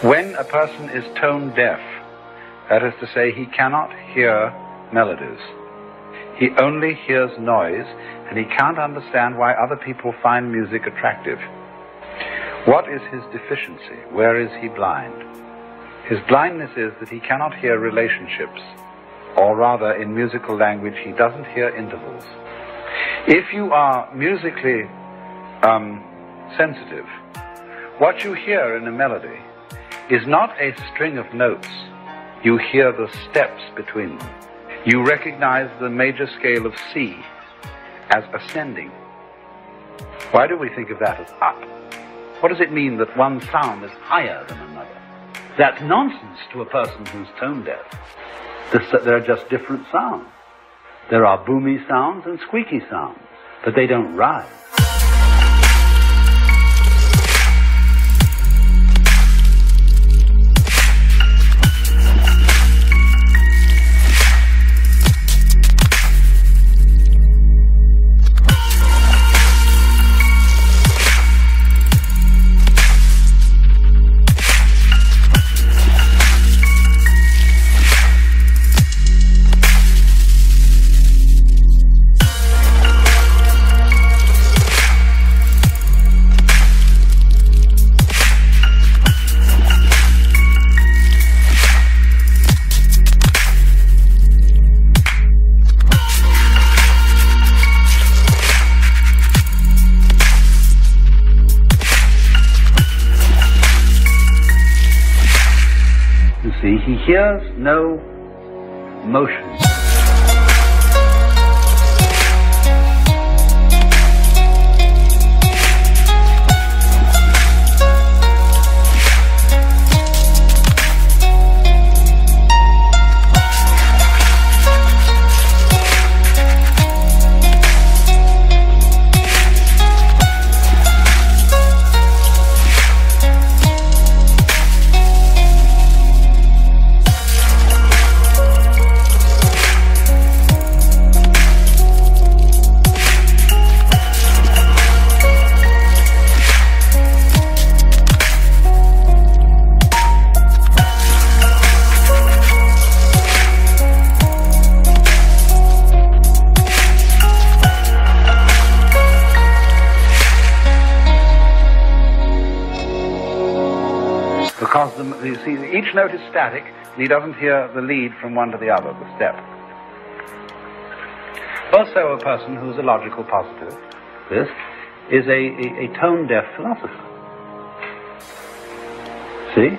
When a person is tone deaf, that is to say, he cannot hear melodies. He only hears noise, and he can't understand why other people find music attractive. What is his deficiency? Where is he blind? His blindness is that he cannot hear relationships, or rather, in musical language, he doesn't hear intervals. If you are musically sensitive, what you hear in a melody is not a string of notes. You hear the steps between them. You recognize the major scale of C as ascending. Why do we think of that as up? What does it mean that one sound is higher than another? That's nonsense to a person who's tone deaf. There are just different sounds. There are boomy sounds and squeaky sounds, but they don't rhyme. He hears no motion. Because you see, each note is static, and he doesn't hear the lead from one to the other, the step. Also, a person who's a logical positive, this, is a tone-deaf philosopher. See?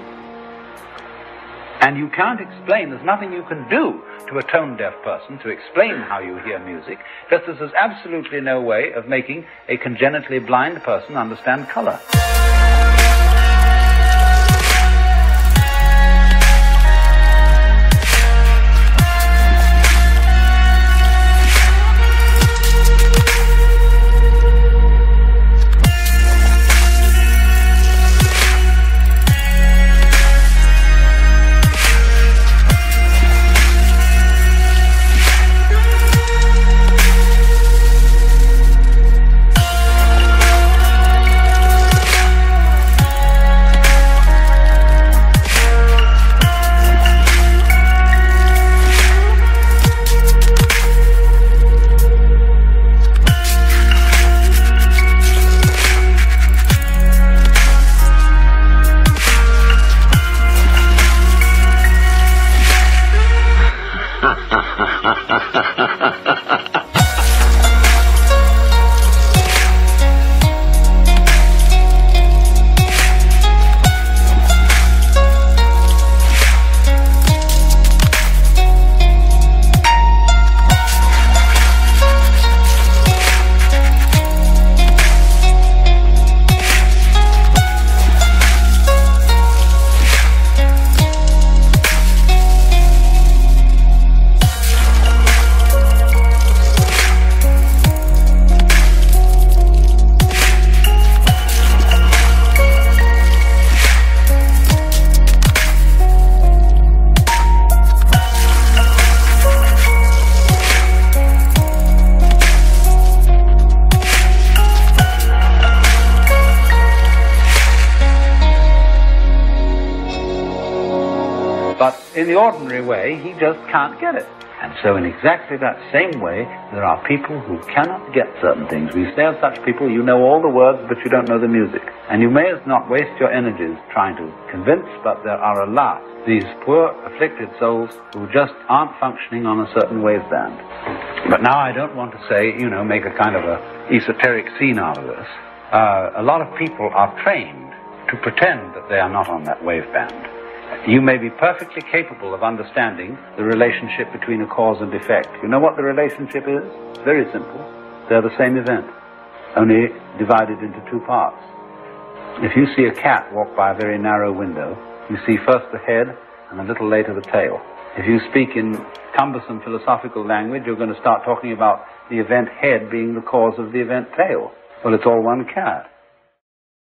And you can't explain, there's nothing you can do to a tone-deaf person to explain how you hear music, just as there's absolutely no way of making a congenitally blind person understand color. But in the ordinary way, he just can't get it. And so in exactly that same way, there are people who cannot get certain things. We say of such people, you know all the words, but you don't know the music. And you may not waste your energies trying to convince, but there are, alas, these poor, afflicted souls who just aren't functioning on a certain waveband. But now I don't want to say, make a kind of a esoteric scene out of this. A lot of people are trained to pretend that they are not on that waveband. You may be perfectly capable of understanding the relationship between a cause and effect. You know what the relationship is? Very simple. They're the same event, only divided into two parts. If you see a cat walk by a very narrow window, you see first the head and a little later the tail. If you speak in cumbersome philosophical language, you're going to start talking about the event head being the cause of the event tail. Well, it's all one cat.